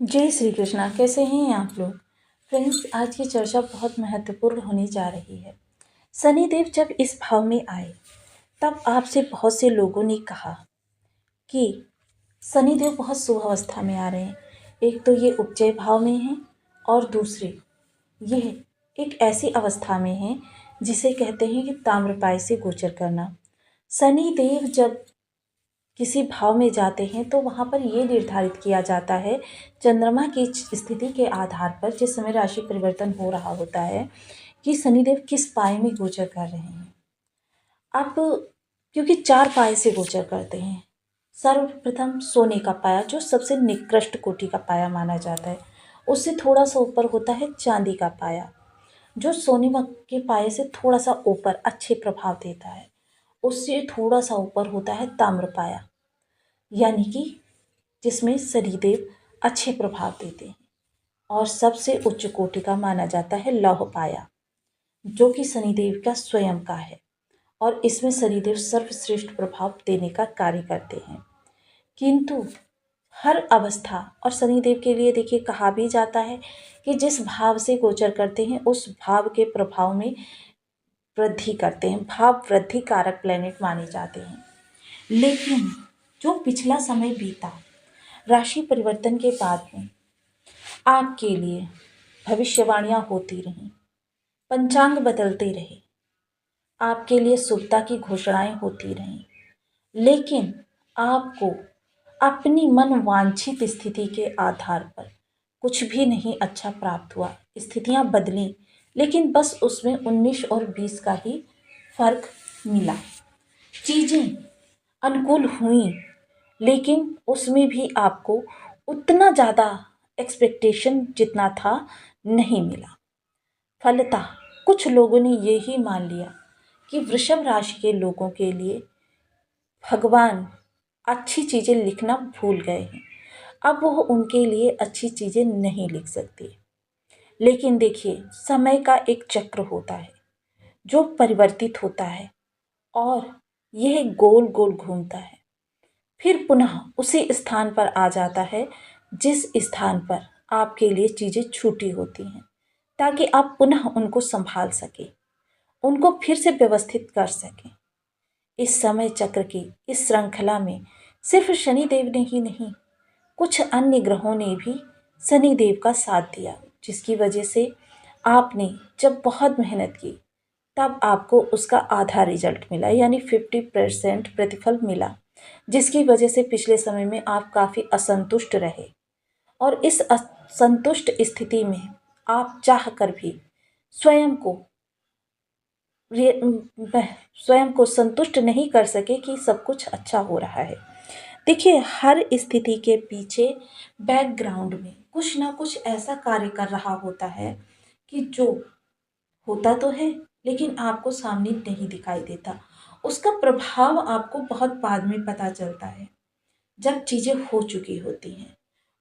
जय श्री कृष्णा। कैसे हैं आप लोग? फ्रेंड्स, आज की चर्चा बहुत महत्वपूर्ण होने जा रही है। शनिदेव जब इस भाव में आए तब आपसे बहुत से लोगों ने कहा कि शनिदेव बहुत शुभ अवस्था में आ रहे हैं। एक तो ये उपजय भाव में हैं और दूसरे यह एक ऐसी अवस्था में हैं जिसे कहते हैं कि ताम्रपाय से गोचर करना। शनिदेव जब किसी भाव में जाते हैं तो वहाँ पर ये निर्धारित किया जाता है चंद्रमा की स्थिति के आधार पर, जिस समय राशि परिवर्तन हो रहा होता है, कि शनिदेव किस पाए में गोचर कर रहे हैं। अब क्योंकि 4 पाए से गोचर करते हैं। सर्वप्रथम सोने का पाया, जो सबसे निकृष्ट कोटि का पाया माना जाता है। उससे थोड़ा सा ऊपर होता है चांदी का पाया, जो सोने के पाए से थोड़ा सा ऊपर अच्छे प्रभाव देता है। उससे थोड़ा सा ऊपर होता है ताम्र पाया, यानी कि जिसमें शनिदेव अच्छे प्रभाव देते हैं। और सबसे उच्च कोटि का माना जाता है लौह पाया, जो कि शनिदेव का स्वयं का है, और इसमें शनिदेव सर्वश्रेष्ठ प्रभाव देने का कार्य करते हैं। किंतु हर अवस्था, और शनिदेव के लिए देखिए कहा भी जाता है कि जिस भाव से गोचर करते हैं उस भाव के प्रभाव में वृद्धि करते हैं। भाव वृद्धि कारक प्लेनेट माने जाते हैं। लेकिन जो पिछला समय बीता, राशि परिवर्तन के बाद में आपके लिए भविष्यवाणियां होती रहीं, पंचांग बदलते रहे, आपके लिए शुभता की घोषणाएं होती रहीं, लेकिन आपको अपनी मन वांछित स्थिति के आधार पर कुछ भी नहीं अच्छा प्राप्त हुआ। स्थितियां बदली, लेकिन बस उसमें 19 और 20 का ही फर्क मिला। चीज़ें अनुकूल हुई, लेकिन उसमें भी आपको उतना ज़्यादा एक्सपेक्टेशन जितना था नहीं मिला। फलतः कुछ लोगों ने ये ही मान लिया कि वृषभ राशि के लोगों के लिए भगवान अच्छी चीज़ें लिखना भूल गए हैं। अब वो उनके लिए अच्छी चीज़ें नहीं लिख सकते। लेकिन देखिए, समय का एक चक्र होता है जो परिवर्तित होता है और यह गोल गोल घूमता है, फिर पुनः उसी स्थान पर आ जाता है जिस स्थान पर आपके लिए चीज़ें छूटी होती हैं, ताकि आप पुनः उनको संभाल सकें, उनको फिर से व्यवस्थित कर सकें। इस समय चक्र की इस श्रृंखला में सिर्फ शनिदेव ने ही नहीं, कुछ अन्य ग्रहों ने भी शनिदेव का साथ दिया, जिसकी वजह से आपने जब बहुत मेहनत की तब आपको उसका आधा रिजल्ट मिला, यानी 50% प्रतिफल मिला, जिसकी वजह से पिछले समय में आप काफ़ी असंतुष्ट रहे। और इस असंतुष्ट स्थिति में आप चाह कर भी स्वयं को स्वयं को संतुष्ट नहीं कर सके कि सब कुछ अच्छा हो रहा है। देखिए, हर स्थिति के पीछे बैकग्राउंड में कुछ ना कुछ ऐसा कार्य कर रहा होता है कि जो होता तो है लेकिन आपको सामने नहीं दिखाई देता। उसका प्रभाव आपको बहुत बाद में पता चलता है, जब चीज़ें हो चुकी होती हैं।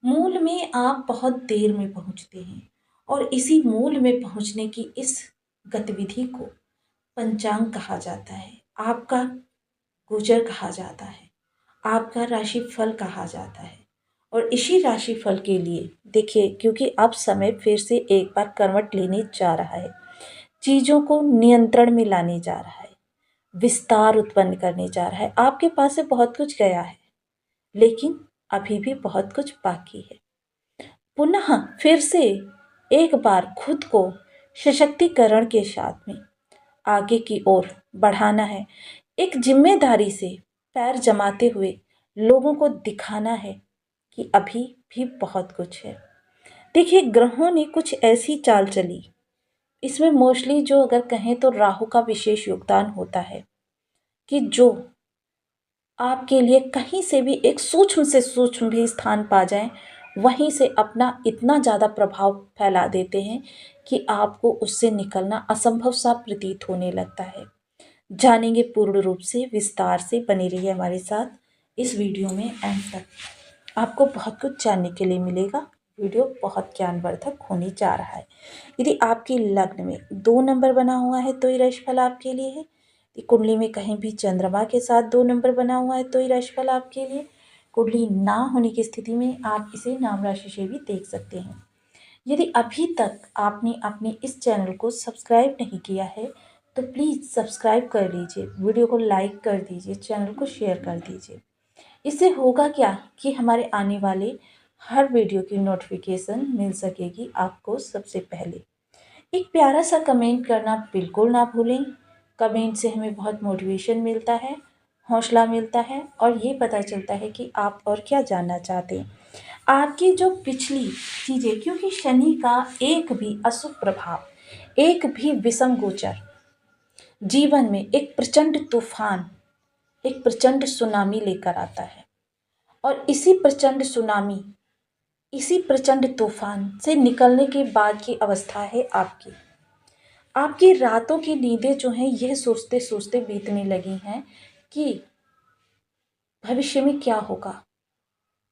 मूल में आप बहुत देर में पहुंचते हैं, और इसी मूल में पहुंचने की इस गतिविधि को पंचांग कहा जाता है, आपका गोचर कहा जाता है, आपका राशिफल कहा जाता है। और इसी राशिफल के लिए देखिए, क्योंकि अब समय फिर से एक बार करवट लेने जा रहा है, चीज़ों को नियंत्रण में लाने जा रहा है, विस्तार उत्पन्न करने जा रहा है। आपके पास से बहुत कुछ गया है, लेकिन अभी भी बहुत कुछ बाकी है। पुनः फिर से एक बार खुद को सशक्तिकरण के साथ में आगे की ओर बढ़ाना है। एक जिम्मेदारी से पैर जमाते हुए लोगों को दिखाना है कि अभी भी बहुत कुछ है। देखिए, ग्रहों ने कुछ ऐसी चाल चली, इसमें मोस्टली जो अगर कहें तो राहु का विशेष योगदान होता है, कि जो आपके लिए कहीं से भी एक सूक्ष्म से सूक्ष्म भी स्थान पा जाएं, वहीं से अपना इतना ज़्यादा प्रभाव फैला देते हैं कि आपको उससे निकलना असंभव सा प्रतीत होने लगता है। जानेंगे पूर्ण रूप से, विस्तार से, बने रहिए हमारे साथ इस वीडियो में एंड तक। आपको बहुत कुछ जानने के लिए मिलेगा। वीडियो बहुत ज्ञानवर्धक होने जा रहा है। यदि आपकी लग्न में 2 नंबर बना हुआ है तो ये राशिफल आपके लिए है। कुंडली में कहीं भी चंद्रमा के साथ 2 नंबर बना हुआ है तो ये राशिफल आपके लिए। कुंडली ना होने की स्थिति में आप इसे नाम राशि से भी देख सकते हैं। यदि अभी तक आपने अपने इस चैनल को सब्सक्राइब नहीं किया है तो प्लीज़ सब्सक्राइब कर लीजिए, वीडियो को लाइक कर दीजिए, चैनल को शेयर कर दीजिए। इससे होगा क्या कि हमारे आने वाले हर वीडियो की नोटिफिकेशन मिल सकेगी आपको सबसे पहले। एक प्यारा सा कमेंट करना बिल्कुल ना भूलें। कमेंट से हमें बहुत मोटिवेशन मिलता है, हौसला मिलता है और ये पता चलता है कि आप और क्या जानना चाहते हैं। आपकी जो पिछली चीज़ें, क्योंकि शनि का एक भी अशुभ प्रभाव, एक भी विषम गोचर जीवन में एक प्रचंड तूफान, एक प्रचंड सुनामी लेकर आता है। और इसी प्रचंड सुनामी, इसी प्रचंड तूफान से निकलने के बाद की अवस्था है आपकी। आपकी रातों की नींदें जो हैं यह सोचते सोचते बीतने लगी हैं कि भविष्य में क्या होगा।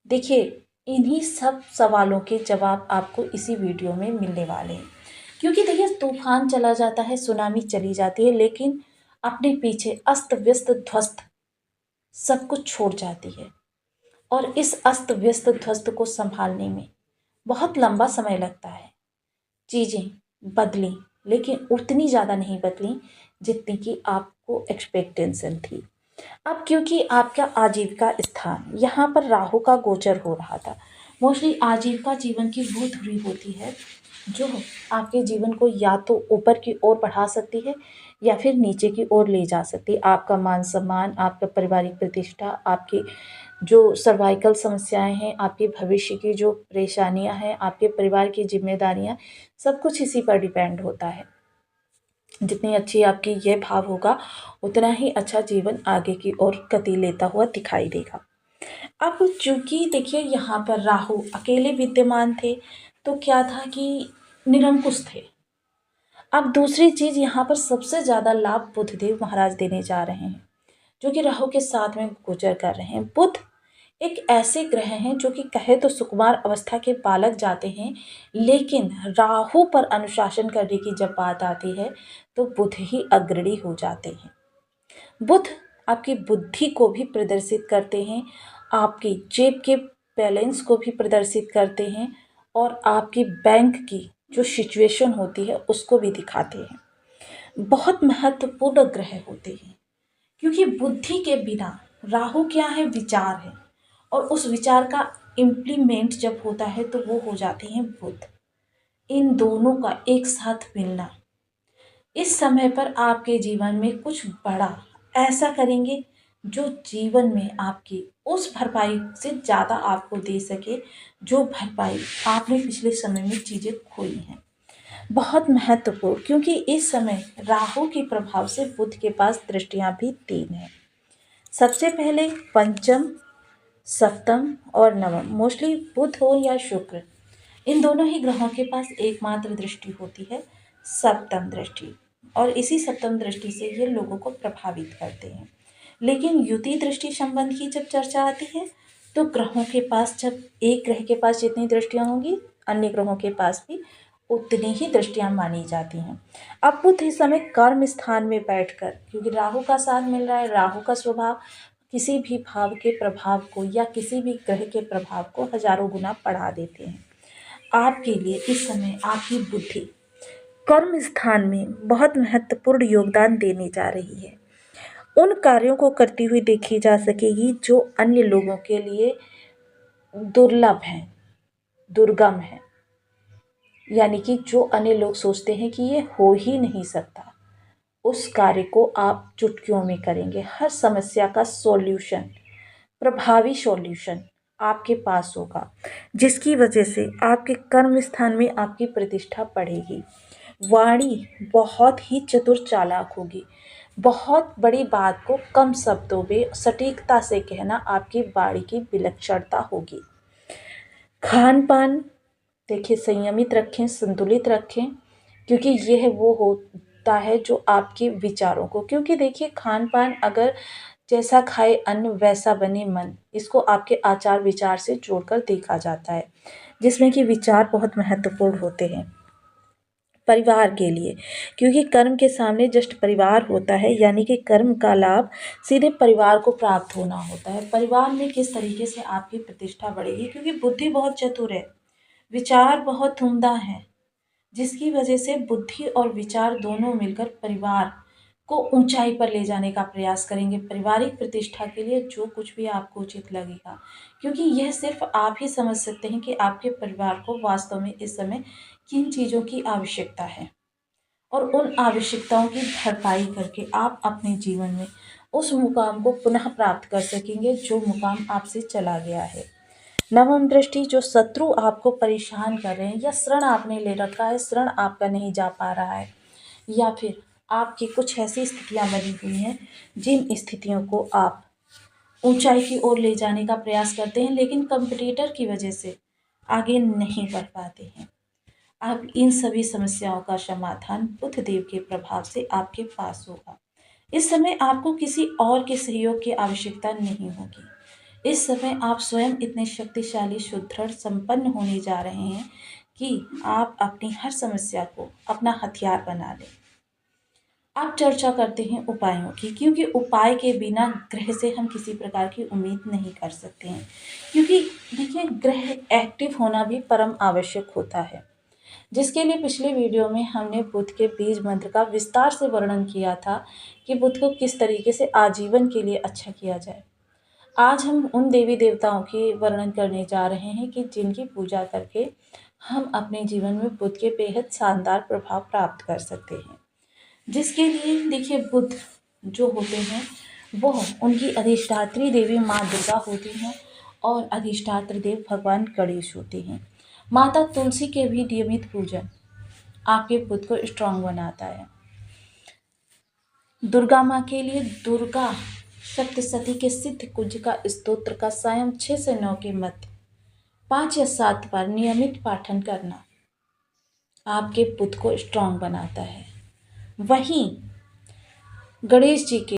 देखिए, इन्हीं सब सवालों के जवाब आपको इसी वीडियो में मिलने वाले हैं। क्योंकि देखिए, तूफान चला जाता है, सुनामी चली जाती है, लेकिन अपने पीछे अस्त व्यस्त ध्वस्त सब कुछ छोड़ जाती है। और इस अस्त व्यस्त ध्वस्त को संभालने में बहुत लंबा समय लगता है। चीज़ें बदली, लेकिन उतनी ज़्यादा नहीं बदली जितनी कि आपको एक्सपेक्टेशन थी। अब क्योंकि आपका आजीविका स्थान यहाँ पर राहु का गोचर हो रहा था। मोस्टली आजीविका जीवन की वो धुरी होती है जो आपके जीवन को या तो ऊपर की ओर बढ़ा सकती है या फिर नीचे की ओर ले जा सकती है। आपका मान सम्मान, आपका पारिवारिक प्रतिष्ठा, आपकी जो सर्वाइकल समस्याएं हैं, आपके भविष्य की जो परेशानियां हैं, आपके परिवार की जिम्मेदारियां, सब कुछ इसी पर डिपेंड होता है। जितनी अच्छी आपकी यह भाव होगा उतना ही अच्छा जीवन आगे की ओर गति लेता हुआ दिखाई देगा। अब चूंकि देखिए, यहाँ पर राहु अकेले विद्यमान थे तो क्या था कि निरंकुश थे। अब दूसरी चीज, यहाँ पर सबसे ज्यादा लाभ बुधदेव महाराज देने जा रहे हैं, जो कि राहु के साथ में गोचर कर रहे हैं। बुध एक ऐसे ग्रह हैं जो कि कहे तो सुकुमार अवस्था के बालक जाते हैं, लेकिन राहु पर अनुशासन करने की जब बात आती है तो बुध ही अग्रणी हो जाते हैं। बुध आपकी बुद्धि को भी प्रदर्शित करते हैं, आपकी जेब के बैलेंस को भी प्रदर्शित करते हैं और आपकी बैंक की जो सिचुएशन होती है उसको भी दिखाते हैं। बहुत महत्वपूर्ण ग्रह होते हैं, क्योंकि बुद्धि के बिना राहु क्या है, विचार है, और उस विचार का इम्प्लीमेंट जब होता है तो वो हो जाते हैं बुध। इन दोनों का एक साथ मिलना इस समय पर आपके जीवन में कुछ बड़ा ऐसा करेंगे जो जीवन में आपकी उस भरपाई से ज़्यादा आपको दे सके जो भरपाई आपने पिछले समय में चीज़ें खोई हैं। बहुत महत्वपूर्ण, क्योंकि इस समय राहु के प्रभाव से बुध के पास दृष्टियां भी 3 हैं। सबसे पहले पंचम, सप्तम और नवम। मोस्टली बुध हो या शुक्र, इन दोनों ही ग्रहों के पास एकमात्र दृष्टि होती है, सप्तम दृष्टि। और इसी सप्तम दृष्टि से ये लोगों को प्रभावित करते हैं। लेकिन युति दृष्टि संबंध की जब चर्चा आती है तो ग्रहों के पास, जब एक ग्रह के पास जितनी दृष्टियां होंगी अन्य ग्रहों के पास भी उतनी ही दृष्टियां मानी जाती हैं। अब बुध इस समय कर्म स्थान में बैठकर, क्योंकि राहु का साथ मिल रहा है, राहु का स्वभाव किसी भी भाव के प्रभाव को या किसी भी ग्रह के प्रभाव को हजारों गुना बढ़ा देते हैं। आपके लिए इस समय आपकी बुद्धि कर्म स्थान में बहुत महत्वपूर्ण योगदान देने जा रही है। उन कार्यों को करती हुई देखी जा सकेगी जो अन्य लोगों के लिए दुर्लभ हैं, दुर्गम हैं, यानी कि जो अन्य लोग सोचते हैं कि ये हो ही नहीं सकता, उस कार्य को आप चुटकियों में करेंगे। हर समस्या का सॉल्यूशन, प्रभावी सॉल्यूशन आपके पास होगा, जिसकी वजह से आपके कर्म स्थान में आपकी प्रतिष्ठा बढ़ेगी। वाणी बहुत ही चतुर चालाक होगी। बहुत बड़ी बात को कम शब्दों में सटीकता से कहना आपकी वाणी की विलक्षणता होगी। खान पान देखिए, संयमित रखें, संतुलित रखें, क्योंकि यह वो होता है जो आपके विचारों को, क्योंकि देखिए खान पान अगर जैसा खाए अन्न वैसा बने मन, इसको आपके आचार विचार से जोड़कर देखा जाता है, जिसमें कि विचार बहुत महत्वपूर्ण होते हैं। परिवार के लिए, क्योंकि कर्म के सामने जस्ट परिवार होता है, यानी कि कर्म का लाभ सीधे परिवार को प्राप्त होना होता है। परिवार में किस तरीके से आपकी प्रतिष्ठा बढ़ेगी, क्योंकि बुद्धि बहुत चतुर है, विचार बहुत उम्दा है, जिसकी वजह से बुद्धि और विचार दोनों मिलकर परिवार को ऊंचाई पर ले जाने का प्रयास करेंगे, पारिवारिक प्रतिष्ठा के लिए जो कुछ भी आपको उचित लगेगा, क्योंकि यह सिर्फ आप ही समझ सकते हैं कि आपके परिवार को वास्तव में इस समय किन चीज़ों की आवश्यकता है, और उन आवश्यकताओं की भरपाई करके आप अपने जीवन में उस मुकाम को पुनः प्राप्त कर सकेंगे जो मुकाम आपसे चला गया है। नवम दृष्टि, जो शत्रु आपको परेशान कर रहे हैं, या ऋण आपने ले रखा है, ऋण आपका नहीं जा पा रहा है, या फिर आपकी कुछ ऐसी स्थितियां बनी हुई हैं जिन स्थितियों को आप ऊंचाई की ओर ले जाने का प्रयास करते हैं लेकिन कंपटीटर की वजह से आगे नहीं बढ़ पाते हैं। अब इन सभी समस्याओं का समाधान बुध देव के प्रभाव से आपके पास होगा। इस समय आपको किसी और के सहयोग की आवश्यकता नहीं होगी। इस समय आप स्वयं इतने शक्तिशाली, सुदृढ़, संपन्न होने जा रहे हैं कि आप अपनी हर समस्या को अपना हथियार बना लें। अब चर्चा करते हैं उपायों की, क्योंकि उपाय के बिना ग्रह से हम किसी प्रकार की उम्मीद नहीं कर सकते हैं, क्योंकि देखिए ग्रह एक्टिव होना भी परम आवश्यक होता है, जिसके लिए पिछले वीडियो में हमने बुध के बीज मंत्र का विस्तार से वर्णन किया था कि बुध को किस तरीके से आजीवन के लिए अच्छा किया जाए। आज हम उन देवी देवताओं की वर्णन करने जा रहे हैं कि जिनकी पूजा करके हम अपने जीवन में बुध के बेहद शानदार प्रभाव प्राप्त कर सकते हैं। जिसके लिए देखिए बुध जो होते हैं वो उनकी अधिष्ठात्री देवी माँ दुर्गा होती हैं और अधिष्ठात्र देव भगवान गणेश होते हैं। माता तुलसी के भी नियमित पूजन आपके बुध को स्ट्रांग बनाता है। दुर्गा माँ के लिए दुर्गा सप्तशती के सिद्ध कुंज का स्तोत्र का सायं 6 से 9 के मध्य 5 या 7 बार नियमित पाठन करना आपके बुध को स्ट्रांग बनाता है। वहीं गणेश जी के